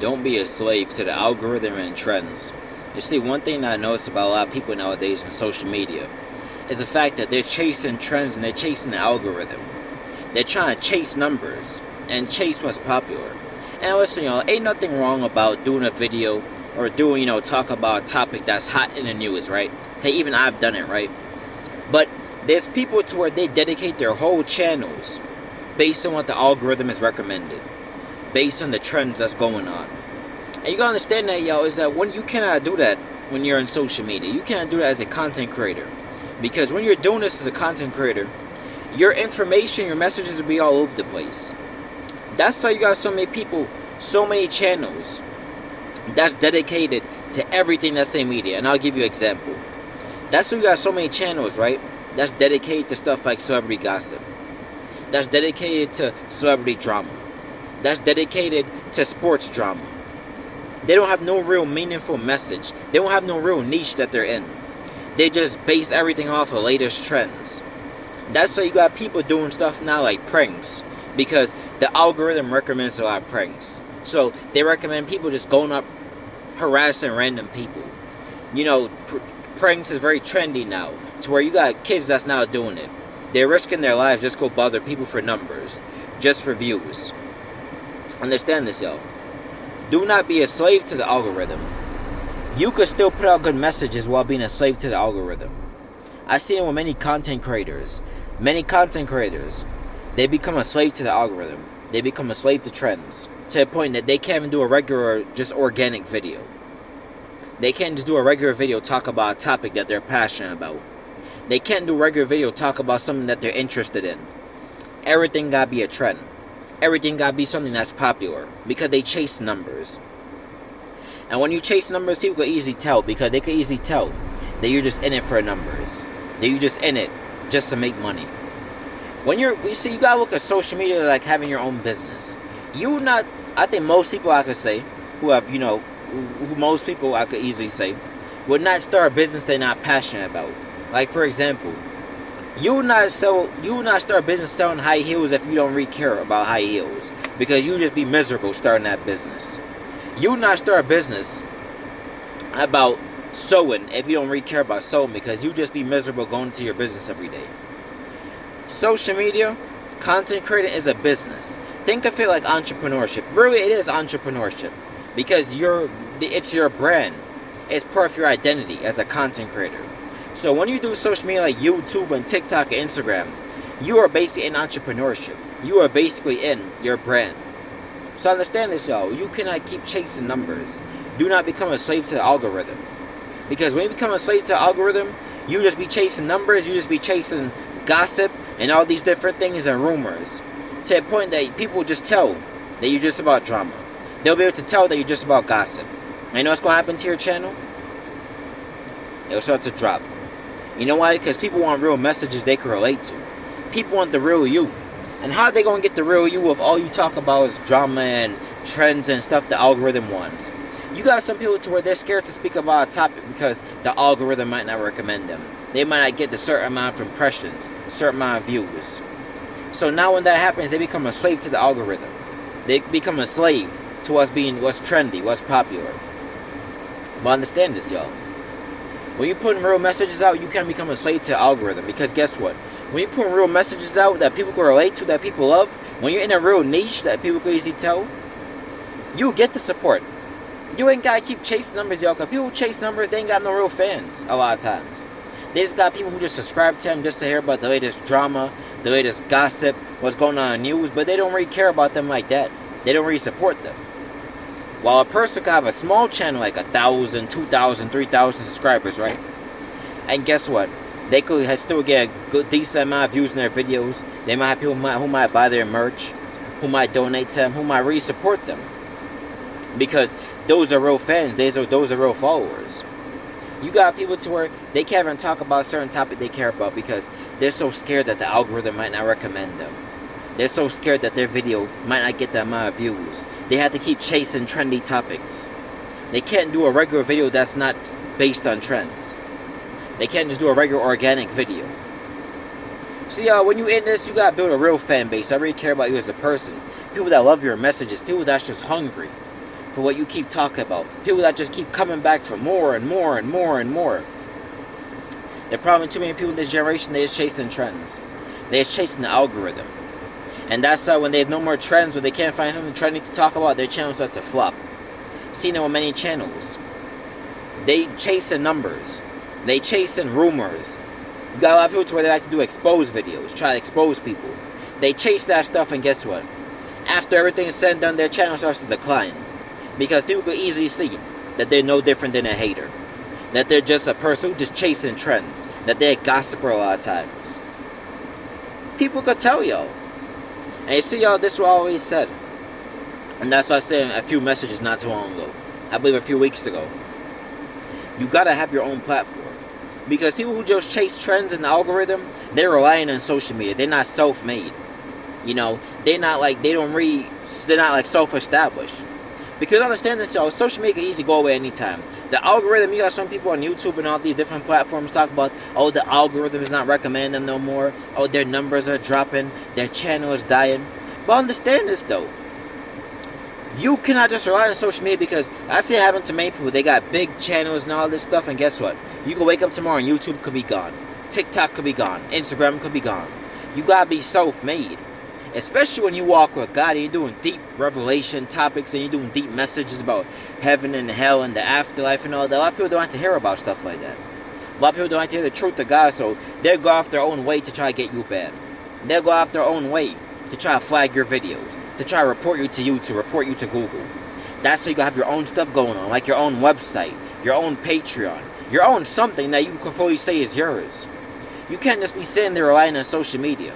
Don't be a slave to the algorithm and trends. You see, one thing that I notice about a lot of people nowadays on social media is the fact that they're chasing trends and they're chasing the algorithm. They're trying to chase numbers and chase what's popular. And listen, ain't nothing wrong about doing a video or doing, talk about a topic that's hot in the news, right? Hey, even I've done it, right? But there's people to where they dedicate their whole channels based on what the algorithm is recommended, based on the trends that's going on. And you gotta understand that, is that when you cannot do that when you're on social media. You cannot do that as a content creator. Because when you're doing this as a content creator, your information, your messages will be all over the place. That's why you got so many people, so many channels that's dedicated to everything that's in media. And I'll give you an example. That's why you got so many channels, right? That's dedicated to stuff like celebrity gossip. That's dedicated to celebrity drama. That's dedicated to sports drama. They don't have no real meaningful message. They don't have no real niche that they're in. They just base everything off of latest trends. That's why you got people doing stuff now like pranks, because the algorithm recommends a lot of pranks. So they recommend people just going up harassing random people. Pranks is very trendy now, to where you got kids that's now doing it. They're risking their lives just go bother people for numbers, just for views. Understand this, yo. Do not be a slave to the algorithm. You could still put out good messages while being a slave to the algorithm. I've seen it with many content creators. Many content creators, they become a slave to the algorithm. They become a slave to trends, to the point that they can't even do a regular, just organic video. They can't just do a regular video talk about a topic that they're passionate about. They can't do a regular video talk about something that they're interested in. Everything gotta be a trend. Everything gotta be something that's popular, because they chase numbers. And when you chase numbers, people can easily tell, because they can easily tell that you're just in it for numbers. That you're just in it just to make money. You gotta look at social media like having your own business. I think most people I could say, most people I could easily say, would not start a business they're not passionate about. Like, for example, you would not start a business selling high heels if you don't really care about high heels, because you just be miserable starting that business. You would not start a business about sewing if you don't really care about sewing, because you just be miserable going to your business every day. Social media, content creating is a business. Think of it like entrepreneurship. Really, it is entrepreneurship, because it's your brand. It's part of your identity as a content creator. So when you do social media like YouTube and TikTok and Instagram, you are basically in entrepreneurship. You are basically in your brand. So understand this, y'all. You cannot keep chasing numbers. Do not become a slave to the algorithm. Because when you become a slave to the algorithm, you just be chasing numbers, you just be chasing gossip and all these different things and rumors. To the point that people just tell that you're just about drama. They'll be able to tell that you're just about gossip. And you know what's going to happen to your channel? It'll start to drop. You know why? Because people want real messages they can relate to. People want the real you. And how are they going to get the real you if all you talk about is drama and trends and stuff the algorithm wants? You got some people to where they're scared to speak about a topic because the algorithm might not recommend them. They might not get the certain amount of impressions, certain amount of views. So now when that happens, they become a slave to the algorithm. They become a slave to what's trendy, what's popular. But understand this, y'all. When you put real messages out, you can't become a slave to the algorithm, because guess what? When you put real messages out that people can relate to, that people love, when you're in a real niche that people can easily tell, you get the support. You ain't gotta keep chasing numbers, y'all, because people chase numbers, they ain't got no real fans a lot of times. They just got people who just subscribe to them just to hear about the latest drama, the latest gossip, what's going on in the news, but they don't really care about them like that. They don't really support them. While a person could have a small channel like 1,000, 2,000, 3,000 subscribers, right? And guess what? They could still get a good, decent amount of views in their videos. They might have people who might buy their merch, who might donate to them, who might really support them. Because those are real fans. Those are real followers. You got people to where they can't even talk about a certain topic they care about because they're so scared that the algorithm might not recommend them. They're so scared that their video might not get that amount of views. They have to keep chasing trendy topics. They can't do a regular video that's not based on trends. They can't just do a regular organic video. See, when you in this, you gotta build a real fan base. I really care about you as a person. People that love your messages. People that's just hungry for what you keep talking about. People that just keep coming back for more and more and more and more. The problem with too many people in this generation, they're just chasing trends. They're just chasing the algorithm. And that's why when there's no more trends, or they can't find something trendy to talk about, their channel starts to flop. Seen it with many channels. They chasing numbers. They chasing rumors. You got a lot of people to where they like to do expose videos, try to expose people. They chase that stuff, and guess what? After everything is said and done, their channel starts to decline. Because people can easily see that they're no different than a hater. That they're just a person who's just chasing trends. That they're a gossiper a lot of times. People could tell y'all. And you see, y'all, this is what I always said. And that's what I said in a few messages not too long ago. I believe a few weeks ago. You gotta have your own platform. Because people who just chase trends in the algorithm, they're relying on social media. They're not self-made. You know, they're not like self-established. Because understand this, y'all, social media can easily go away anytime. The algorithm, you got some people on YouTube and all these different platforms talk about, oh, the algorithm is not recommending them no more. Oh, their numbers are dropping. Their channel is dying. But understand this, though. You cannot just rely on social media, because I see it happen to many people. They got big channels and all this stuff, and guess what? You can wake up tomorrow and YouTube could be gone. TikTok could be gone. Instagram could be gone. You gotta be self-made. Especially when you walk with God and you're doing deep revelation topics and you're doing deep messages about heaven and hell and the afterlife and all that. A lot of people don't like to hear about stuff like that. A lot of people don't like to hear the truth of God, so they'll go off their own way to try to get you banned. They'll go off their own way to try to flag your videos, to try to report you to YouTube, report you to Google. That's so you can have your own stuff going on, like your own website, your own Patreon, your own something that you can fully say is yours. You can't just be sitting there relying on social media.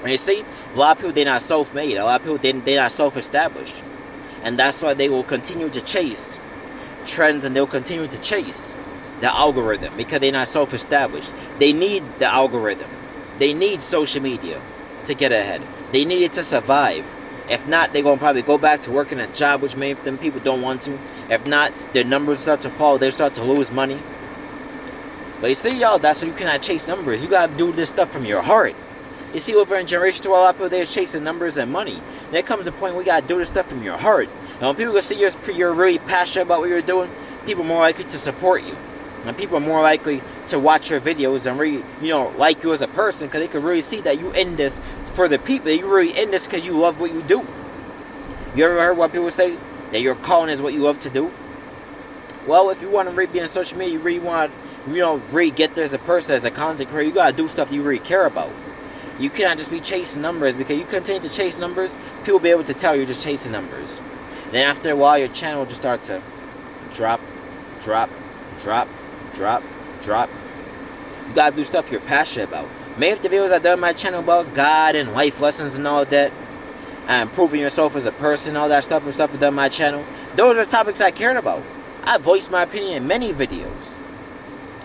And you see, a lot of people, they're not self-made. A lot of people, they're not self-established. And that's why they will continue to chase trends, and they'll continue to chase the algorithm, because they're not self-established. They need the algorithm. They need social media to get ahead. They need it to survive. If not, they're going to probably go back to working a job, which many of them people don't want to. If not, their numbers start to fall. They start to lose money. But you see, y'all, that's why you cannot chase numbers. You got to do this stuff from your heart. You see, over in Generation 2, a lot of people, they're chasing numbers and money. There comes a point where you got to do this stuff from your heart. And when people can see you're really passionate about what you're doing, people are more likely to support you. And people are more likely to watch your videos and really, like you as a person, because they can really see that you in this for the people. You really in this because you love what you do. You ever heard what people say? That your calling is what you love to do? Well, if you want to really be on social media, you really want to, really get there as a person, as a content creator, you got to do stuff you really care about. You cannot just be chasing numbers, because you continue to chase numbers, people will be able to tell you're just chasing numbers. Then after a while, your channel will just start to drop. You gotta do stuff you're passionate about. Many of the videos I've done on my channel about God and life lessons and all that, and improving yourself as a person, all that stuff I've done on my channel, those are topics I cared about. I voiced my opinion in many videos.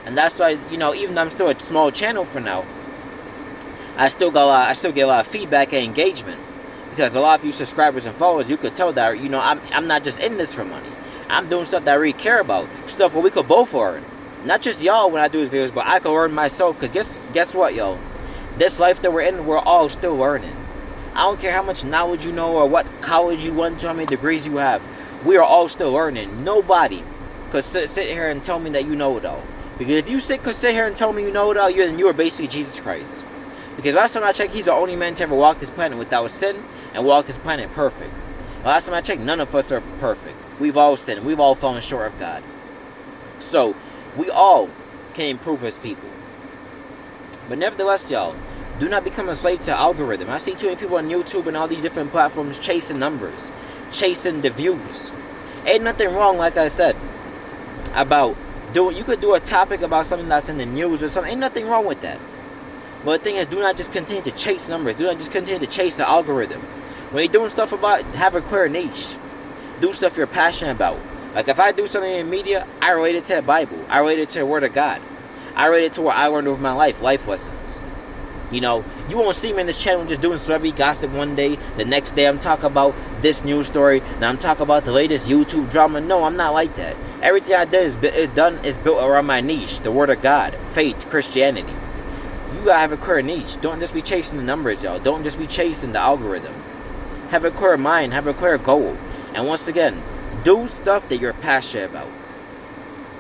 And that's why, even though I'm still a small channel for now, I still get a lot of feedback and engagement, because a lot of you subscribers and followers, you could tell that I'm not just in this for money. I'm doing stuff that I really care about, stuff where we could both learn. Not just y'all when I do these videos, but I could learn myself. Because guess what, y'all? This life that we're in, we're all still learning. I don't care how much knowledge you know or what college you went to, how many degrees you have. We are all still learning. Nobody could sit here and tell me that you know it all. Because if you could sit here and tell me you know it all, then you are basically Jesus Christ. Because last time I checked, he's the only man to ever walk this planet without sin and walk this planet perfect. Last time I checked, none of us are perfect. We've all sinned. We've all fallen short of God. So, we all can improve as people. But nevertheless, y'all, do not become a slave to the algorithm. I see too many people on YouTube and all these different platforms chasing numbers, chasing the views. Ain't nothing wrong, like I said, about you could do a topic about something that's in the news or something. Ain't nothing wrong with that. But the thing is, do not just continue to chase numbers. Do not just continue to chase the algorithm. When you're doing stuff about it, have a clear niche. Do stuff you're passionate about. Like if I do something in media, I relate it to the Bible. I relate it to the Word of God. I relate it to what I learned over my life lessons. You won't see me in this channel just doing celebrity gossip one day. The next day I'm talking about this news story. And I'm talking about the latest YouTube drama. No, I'm not like that. Everything I did is built around my niche. The Word of God. Faith. Christianity. You gotta have a clear niche. Don't just be chasing the numbers, y'all. Don't just be chasing the algorithm. Have a clear mind. Have a clear goal. And once again, Do stuff that you're passionate about.